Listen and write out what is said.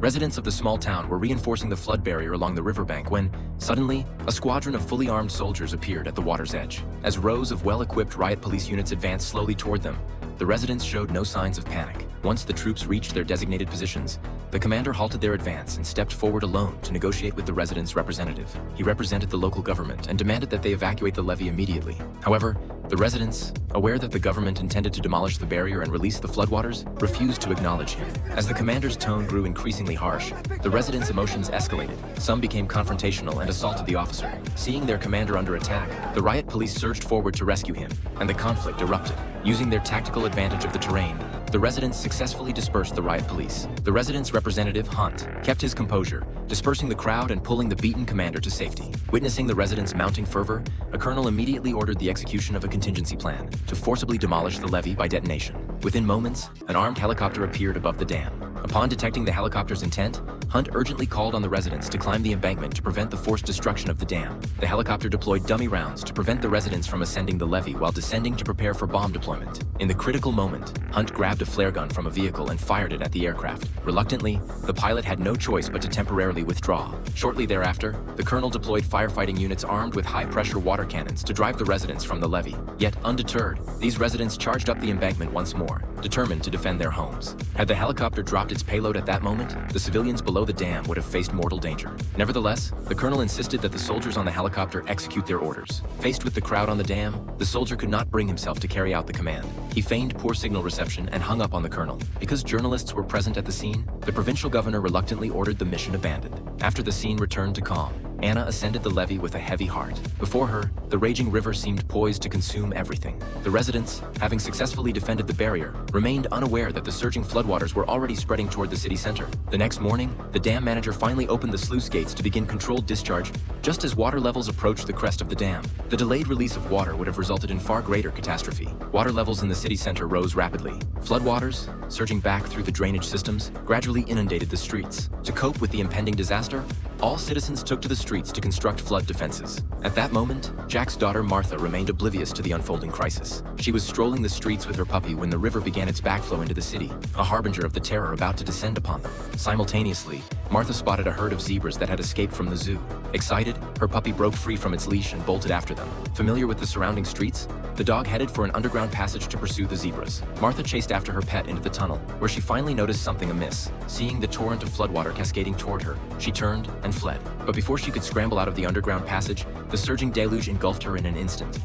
Residents of the small town were reinforcing the flood barrier along the riverbank when, suddenly, a squadron of fully armed soldiers appeared at the water's edge. As rows of well-equipped riot police units advanced slowly toward them, the residents showed no signs of panic. Once the troops reached their designated positions, the commander halted their advance and stepped forward alone to negotiate with the residents' representative. He represented the local government and demanded that they evacuate the levee immediately. However, the residents, aware that the government intended to demolish the barrier and release the floodwaters, refused to acknowledge him. As the commander's tone grew increasingly harsh, the residents' emotions escalated. Some became confrontational and assaulted the officer. Seeing their commander under attack, the riot police surged forward to rescue him, and the conflict erupted. Using their tactical advantage of the terrain, the residents successfully dispersed the riot police. The residents' representative, Hunt, kept his composure, dispersing the crowd and pulling the beaten commander to safety. Witnessing the residents' mounting fervor, a colonel immediately ordered the execution of a contingency plan to forcibly demolish the levee by detonation. Within moments, an armed helicopter appeared above the dam. Upon detecting the helicopter's intent, Hunt urgently called on the residents to climb the embankment to prevent the forced destruction of the dam. The helicopter deployed dummy rounds to prevent the residents from ascending the levee while descending to prepare for bomb deployment. In the critical moment, Hunt grabbed a flare gun from a vehicle and fired it at the aircraft. Reluctantly, the pilot had no choice but to temporarily withdraw. Shortly thereafter, the colonel deployed firefighting units armed with high-pressure water cannons to drive the residents from the levee. Yet, undeterred, these residents charged up the embankment once more, determined to defend their homes. Had the helicopter dropped its payload at that moment, the civilians below the dam would have faced mortal danger. Nevertheless, the colonel insisted that the soldiers on the helicopter execute their orders. Faced with the crowd on the dam, the soldier could not bring himself to carry out the command. He feigned poor signal reception and hung up on the colonel. Because journalists were present at the scene, the provincial governor reluctantly ordered the mission abandoned. After the scene returned to calm, Anna ascended the levee with a heavy heart. Before her, the raging river seemed poised to consume everything. The residents, having successfully defended the barrier, remained unaware that the surging floodwaters were already spreading toward the city center. The next morning, the dam manager finally opened the sluice gates to begin controlled discharge just as water levels approached the crest of the dam. The delayed release of water would have resulted in far greater catastrophe. Water levels in the city center rose rapidly. Floodwaters, surging back through the drainage systems, gradually inundated the streets. To cope with the impending disaster, all citizens took to the streets to construct flood defenses. At that moment, Jack's daughter Martha remained oblivious to the unfolding crisis. She was strolling the streets with her puppy when the river began its backflow into the city, a harbinger of the terror about to descend upon them. Simultaneously, Martha spotted a herd of zebras that had escaped from the zoo. Excited, her puppy broke free from its leash and bolted after them. Familiar with the surrounding streets, the dog headed for an underground passage to pursue the zebras. Martha chased after her pet into the tunnel, where she finally noticed something amiss. Seeing the torrent of floodwater cascading toward her, she turned and fled. But before she could scramble out of the underground passage, the surging deluge engulfed her in an instant.